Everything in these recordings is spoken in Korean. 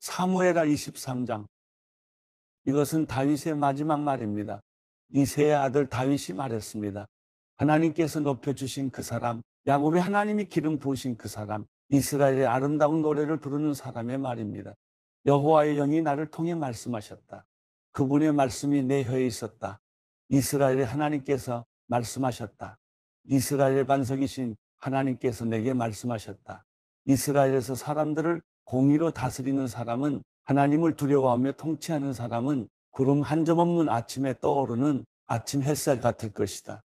사무엘하 23장. 이것은 다윗의 마지막 말입니다. 이새의 아들 다윗이 말했습니다. 하나님께서 높여주신 그 사람, 야곱의 하나님이 기름 부으신 그 사람, 이스라엘의 아름다운 노래를 부르는 사람의 말입니다. 여호와의 영이 나를 통해 말씀하셨다. 그분의 말씀이 내 혀에 있었다. 이스라엘의 하나님께서 말씀하셨다. 이스라엘의 반석이신 하나님께서 내게 말씀하셨다. 이스라엘에서 사람들을 공의로 다스리는 사람은, 하나님을 두려워하며 통치하는 사람은 구름 한 점 없는 아침에 떠오르는 아침 햇살 같을 것이다.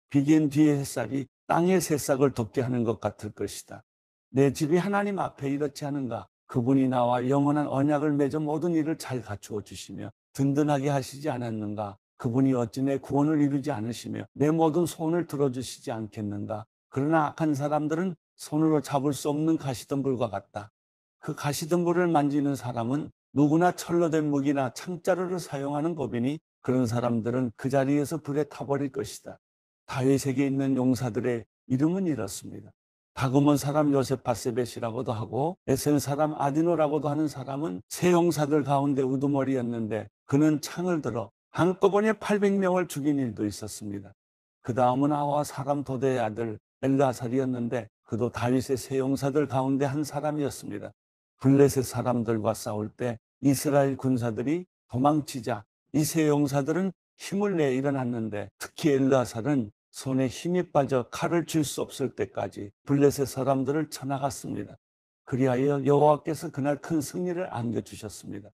비긴 뒤의 햇살이 땅의 새싹을 돋게 하는 것 같을 것이다. 내 집이 하나님 앞에 이렇지 않은가? 그분이 나와 영원한 언약을 맺어 모든 일을 잘 갖추어 주시며 든든하게 하시지 않았는가? 그분이 어찌 내 구원을 이루지 않으시며 내 모든 소원을 들어주시지 않겠는가? 그러나 악한 사람들은 손으로 잡을 수 없는 가시덤불과 같다. 그 가시덤불을 만지는 사람은 누구나 철로 된 무기나 창자루를 사용하는 법이니 그런 사람들은 그 자리에서 불에 타버릴 것이다. 다윗에게 있는 용사들의 이름은 이렇습니다. 다그몬 사람 요세파세벳이라고도 하고 에센 사람 아디노라고도 하는 사람은 세 용사들 가운데 우두머리였는데 그는 창을 들어 한꺼번에 800명을 죽인 일도 있었습니다. 그 다음은 아와 사람 도대의 아들 엘라살이었는데 그도 다윗의 세 용사들 가운데 한 사람이었습니다. 블레셋 사람들과 싸울 때 이스라엘 군사들이 도망치자 이 세 용사들은 힘을 내 일어났는데 특히 엘라살은 손에 힘이 빠져 칼을 쥘 수 없을 때까지 블레셋 사람들을 쳐나갔습니다. 그리하여 여호와께서 그날 큰 승리를 안겨주셨습니다.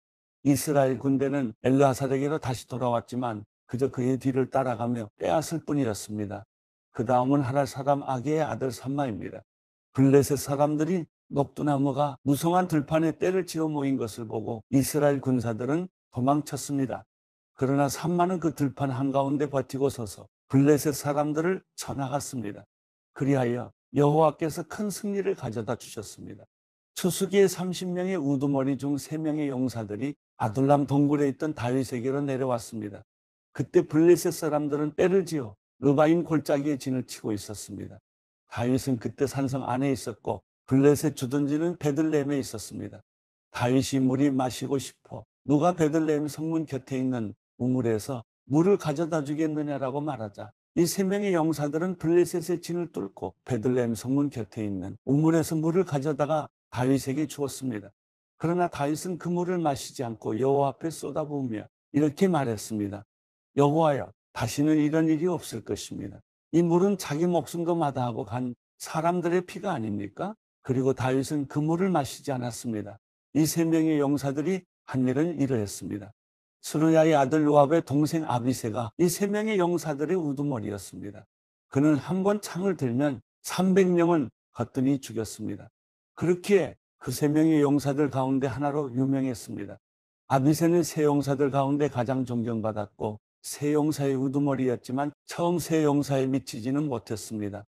이스라엘 군대는 엘라살에게로 다시 돌아왔지만 그저 그의 뒤를 따라가며 빼앗을 뿐이었습니다. 그 다음은 하랄 사람 아게의 아들 삼마입니다. 블레셋 사람들이 녹두나무가 무성한 들판에 떼를 지어 모인 것을 보고 이스라엘 군사들은 도망쳤습니다. 그러나 삼마는 그 들판 한가운데 버티고 서서 블레셋 사람들을 쳐나갔습니다. 그리하여 여호와께서 큰 승리를 가져다 주셨습니다. 추수기에 30명의 우두머리 중 3명의 용사들이 아둘람 동굴에 있던 다윗에게로 내려왔습니다. 그때 블레셋 사람들은 떼를 지어 르바임 골짜기에 진을 치고 있었습니다. 다윗은 그때 산성 안에 있었고 블레셋 주둔지는 베들레헴에 있었습니다. 다윗이 물이 마시고 싶어 누가 베들레헴 성문 곁에 있는 우물에서 물을 가져다 주겠느냐라고 말하자 이 3명의 용사들은 블레셋의 진을 뚫고 베들레헴 성문 곁에 있는 우물에서 물을 가져다가 다윗에게 주었습니다. 그러나 다윗은 그 물을 마시지 않고 여호와 앞에 쏟아부으며 이렇게 말했습니다. 여호와여, 다시는 이런 일이 없을 것입니다. 이 물은 자기 목숨도 마다하고 간 사람들의 피가 아닙니까? 그리고 다윗은 그 물을 마시지 않았습니다. 이 3명의 용사들이 한 일은 이러했습니다. 스루야의 아들 요압의 동생 아비새가 이 3명의 용사들의 우두머리였습니다. 그는 한 번 창을 들면 300명은 거뜬히 죽였습니다. 그렇기에 그 3명의 용사들 가운데 하나로 유명했습니다. 아비새는 세 용사들 가운데 가장 존경받았고 세 용사의 우두머리였지만 처음 세 용사에 미치지는 못했습니다.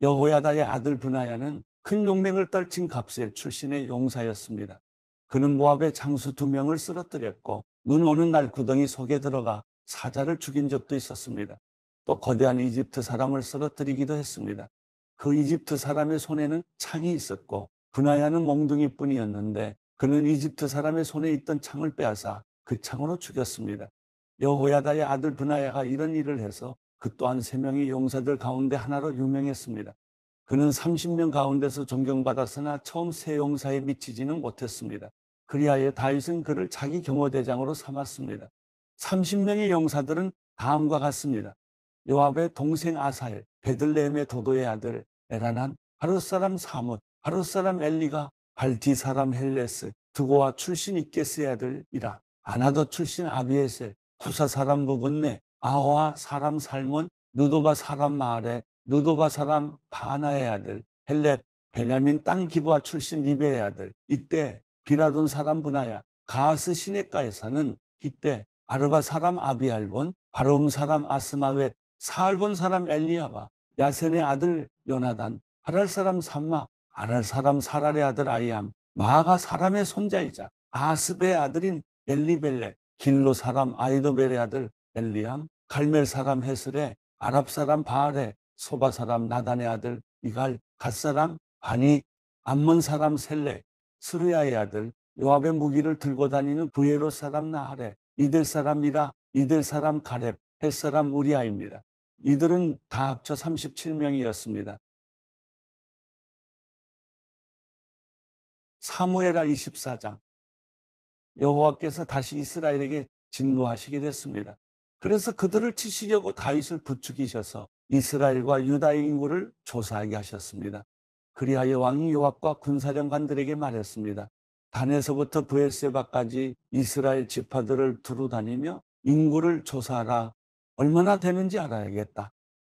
여호야다의 아들 브나야는 큰 용맹을 떨친 갑셀 출신의 용사였습니다. 그는 모압의 장수 2명을 쓰러뜨렸고 눈 오는 날 구덩이 속에 들어가 사자를 죽인 적도 있었습니다. 또 거대한 이집트 사람을 쓰러뜨리기도 했습니다. 그 이집트 사람의 손에는 창이 있었고 브나야는 몽둥이뿐이었는데 그는 이집트 사람의 손에 있던 창을 빼앗아 그 창으로 죽였습니다. 여호야다의 아들 브나야가 이런 일을 해서 그 또한 3명의 용사들 가운데 하나로 유명했습니다. 그는 30명 가운데서 존경받았으나 처음 세 용사에 미치지는 못했습니다. 그리하여 다윗은 그를 자기 경호대장으로 삼았습니다. 30명의 용사들은 다음과 같습니다. 요압의 동생 아사엘, 베들레헴의 도도의 아들 에라난, 하룻 사람 사뭇, 하룻 사람 엘리가, 발디 사람 헬레스, 드고와 출신 이게스의 아들이라, 아나도 출신 아비에셀, 쿠사 사람 부분네, 아호아 사람 살몬, 느도바 사람 마아레, 느도바 사람 바나의 아들 헬렙, 베냐민 땅 기브아 출신 리베의 아들, 이때 비라돈 사람 브나야, 가하스 시냇가에 사는 이때 아르바 사람 아비알본, 바름 사람 아스마웻, 사알본 사람 엘리야바, 야센의 아들 요나단, 하랄 사람 삼마, 아랄 사람 사랄의 아들 아이암, 마아가 사람의 손자이자 아스베의 아들인 엘리벨레, 길로 사람 아이도벨의 아들 엘리암, 갈멜 사람 헤슬의, 아랍 사람 바알의, 소바 사람 나단의 아들 이갈, 갓 사람 바니, 암몬 사람 셀레, 스루야의 아들 요압의 무기를 들고 다니는 부에롯 사람 나하레, 이들 사람이라, 이들 사람 가렙, 헷 사람 우리아입니다. 이들은 다 합쳐 37명이었습니다. 사무엘하 24장. 여호와께서 다시 이스라엘에게 진노하시게 됐습니다. 그래서 그들을 치시려고 다윗을 부추기셔서 이스라엘과 유다의 인구를 조사하게 하셨습니다. 그리하여 왕이 요압과 군사령관들에게 말했습니다. 단에서부터 브엘세바까지 이스라엘 지파들을 두루 다니며 인구를 조사하라. 얼마나 되는지 알아야겠다.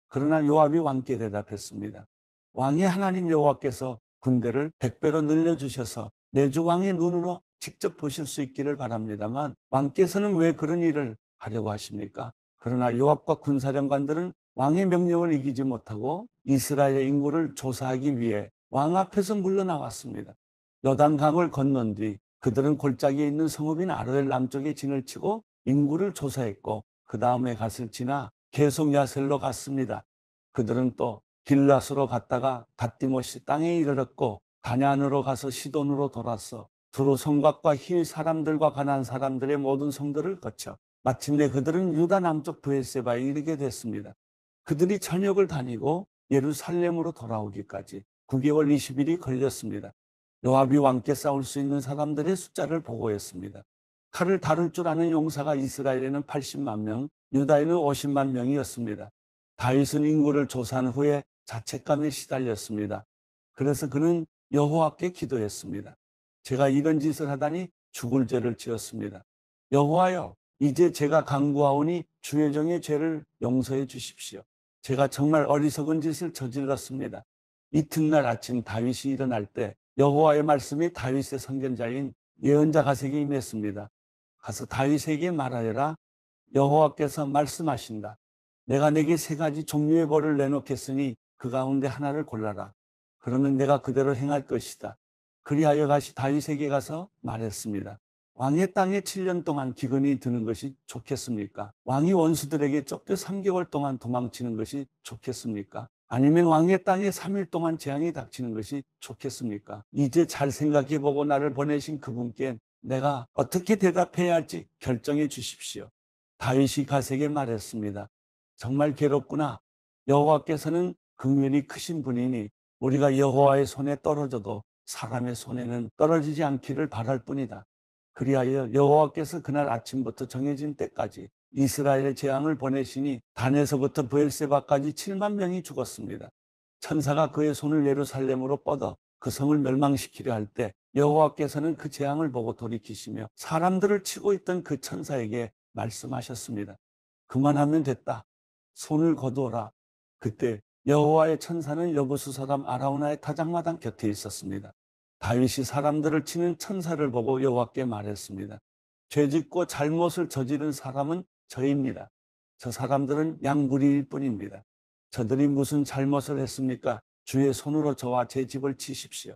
그러나 요압이 왕께 대답했습니다. 왕의 하나님 여호와께서 군대를 100배로 늘려주셔서 내 주 왕의 눈으로 직접 보실 수 있기를 바랍니다만 왕께서는 왜 그런 일을 하려고 하십니까? 그러나 요압과 군사령관들은 왕의 명령을 이기지 못하고 이스라엘의 인구를 조사하기 위해 왕 앞에서 물러나왔습니다. 여단강을 건넌 뒤 그들은 골짜기에 있는 성읍인 아로엘 남쪽에 진을 치고 인구를 조사했고 그 다음에 갓을 지나 계속 야셀로 갔습니다. 그들은 또 길라스로 갔다가 갓디모시 땅에 이르렀고 다럈으로 가서 시돈으로 돌아서 두로 성곽과 힐 사람들과 가나안 사람들의 모든 성들을 거쳐 마침내 그들은 유다 남쪽 브엘세바에 이르게 됐습니다. 그들이 전역을 다니고 예루살렘으로 돌아오기까지 9개월 20일이 걸렸습니다. 요압이 왕께 싸울 수 있는 사람들의 숫자를 보고했습니다. 칼을 다룰 줄 아는 용사가 이스라엘에는 80만 명, 유다에는 50만 명이었습니다. 다윗은 인구를 조사한 후에 자책감에 시달렸습니다. 그래서 그는 여호와께 기도했습니다. 제가 이런 짓을 하다니 죽을 죄를 지었습니다. 여호와여, 이제 제가 간구하오니 주의 종의 죄를 용서해 주십시오. 제가 정말 어리석은 짓을 저질렀습니다. 이튿날 아침 다윗이 일어날 때 여호와의 말씀이 다윗의 선견자인 예언자 가세에게 임했습니다. 가서 다윗에게 말하여라. 여호와께서 말씀하신다. 내가 내게 3가지 종류의 벌을 내놓겠으니 그 가운데 하나를 골라라. 그러면 내가 그대로 행할 것이다. 그리하여 다시 다윗에게 가서 말했습니다. 왕의 땅에 7년 동안 기근이 드는 것이 좋겠습니까? 왕이 원수들에게 쫓겨 3개월 동안 도망치는 것이 좋겠습니까? 아니면 왕의 땅에 3일 동안 재앙이 닥치는 것이 좋겠습니까? 이제 잘 생각해보고 나를 보내신 그분께 내가 어떻게 대답해야 할지 결정해 주십시오. 다윗이 갓에게 말했습니다. 정말 괴롭구나. 여호와께서는 긍휼이 크신 분이니 우리가 여호와의 손에 떨어져도 사람의 손에는 떨어지지 않기를 바랄 뿐이다. 그리하여 여호와께서 그날 아침부터 정해진 때까지 이스라엘의 재앙을 보내시니 단에서부터 브엘세바까지 7만 명이 죽었습니다. 천사가 그의 손을 예루살렘으로 뻗어 그 성을 멸망시키려 할 때 여호와께서는 그 재앙을 보고 돌이키시며 사람들을 치고 있던 그 천사에게 말씀하셨습니다. 그만하면 됐다. 손을 거두어라. 그때 여호와의 천사는 여부수 사람 아라우나의 타작마당 곁에 있었습니다. 다윗이 사람들을 치는 천사를 보고 여호와께 말했습니다. 죄짓고 잘못을 저지른 사람은 저입니다. 저 사람들은 양무리일 뿐입니다. 저들이 무슨 잘못을 했습니까? 주의 손으로 저와 제 집을 치십시오.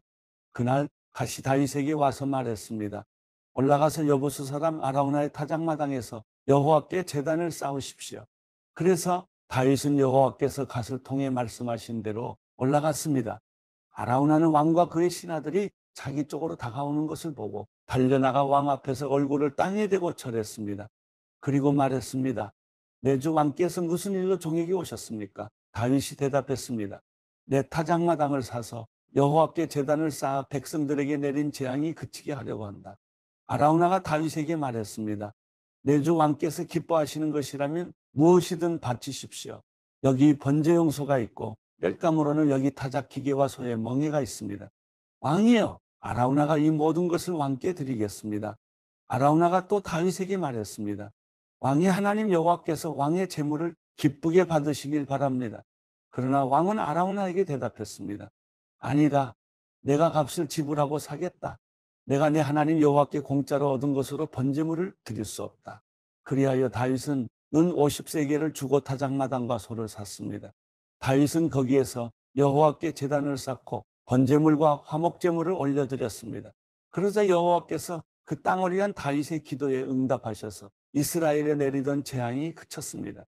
그날 다시 다윗에게 와서 말했습니다. 올라가서 여부수 사람 아라우나의 타작마당에서 여호와께 제단을 쌓으십시오. 그래서 다윗은 여호와께서 갓을 통해 말씀하신 대로 올라갔습니다. 아라우나는 왕과 그의 신하들이 자기 쪽으로 다가오는 것을 보고 달려나가 왕 앞에서 얼굴을 땅에 대고 절했습니다. 그리고 말했습니다. 내 주 왕께서 무슨 일로 종에게 오셨습니까? 다윗이 대답했습니다. 내 타작마당을 사서 여호와께 제단을 쌓아 백성들에게 내린 재앙이 그치게 하려고 한다. 아라우나가 다윗에게 말했습니다. 내 주 왕께서 기뻐하시는 것이라면 무엇이든 바치십시오. 여기 번제용소가 있고 땔감으로는 여기 타작기계와 소의 멍에가 있습니다. 왕이여, 아라우나가 이 모든 것을 왕께 드리겠습니다. 아라우나가 또 다윗에게 말했습니다. 왕의 하나님 여호와께서 왕의 재물을 기쁘게 받으시길 바랍니다. 그러나 왕은 아라우나에게 대답했습니다. 아니다. 내가 값을 지불하고 사겠다. 내가 내 하나님 여호와께 공짜로 얻은 것으로 번제물을 드릴 수 없다. 그리하여 다윗은 은 50세겔을 주고 타작마당과 소를 샀습니다. 다윗은 거기에서 여호와께 제단을 쌓고 번제물과 화목제물을 올려드렸습니다. 그러자 여호와께서 그 땅을 위한 다윗의 기도에 응답하셔서 이스라엘에 내리던 재앙이 그쳤습니다.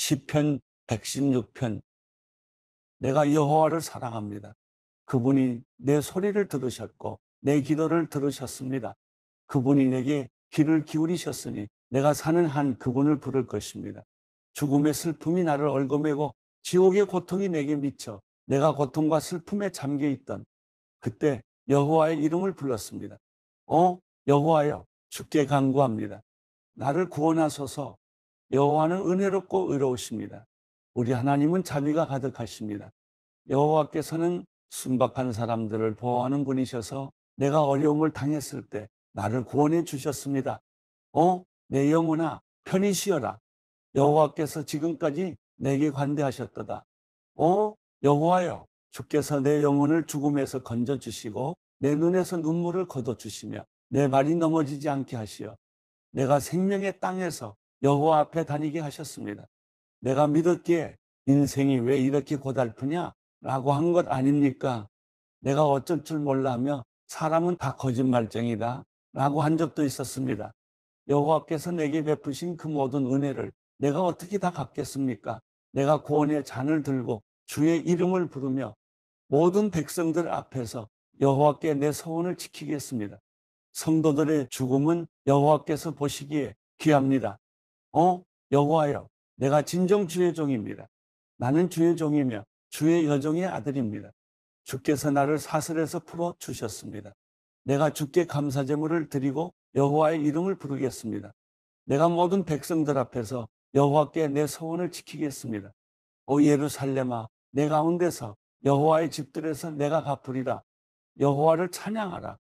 시편 116편. 내가 여호와를 사랑합니다. 그분이 내 소리를 들으셨고 내 기도를 들으셨습니다. 그분이 내게 귀를 기울이셨으니 내가 사는 한 그분을 부를 것입니다. 죽음의 슬픔이 나를 얽어매고 지옥의 고통이 내게 미쳐 내가 고통과 슬픔에 잠겨 있던 그때 여호와의 이름을 불렀습니다. 여호와여, 주께 간구합니다. 나를 구원하소서. 여호와는 은혜롭고 의로우십니다. 우리 하나님은 자비가 가득하십니다. 여호와께서는 순박한 사람들을 보호하는 분이셔서 내가 어려움을 당했을 때 나를 구원해 주셨습니다. 내 영혼아, 편히 쉬어라. 여호와께서 지금까지 내게 관대하셨도다. 여호와여, 주께서 내 영혼을 죽음에서 건져주시고 내 눈에서 눈물을 거둬주시며 내 발이 넘어지지 않게 하시어 내가 생명의 땅에서 여호와 앞에 다니게 하셨습니다. 내가 믿었기에 인생이 왜 이렇게 고달프냐? 라고 한 것 아닙니까? 내가 어쩔 줄 몰라며 사람은 다 거짓말쟁이다 라고 한 적도 있었습니다. 여호와께서 내게 베푸신 그 모든 은혜를 내가 어떻게 다 갚겠습니까? 내가 구원의 잔을 들고 주의 이름을 부르며 모든 백성들 앞에서 여호와께 내 소원을 지키겠습니다. 성도들의 죽음은 여호와께서 보시기에 귀합니다. 여호와여, 내가 진정 주의 종입니다. 나는 주의 종이며 주의 여종의 아들입니다. 주께서 나를 사슬에서 풀어 주셨습니다. 내가 주께 감사 제물을 드리고 여호와의 이름을 부르겠습니다. 내가 모든 백성들 앞에서 여호와께 내 소원을 지키겠습니다. 오 예루살렘아, 내 가운데서 여호와의 집들에서 내가 갚으리라. 여호와를 찬양하라.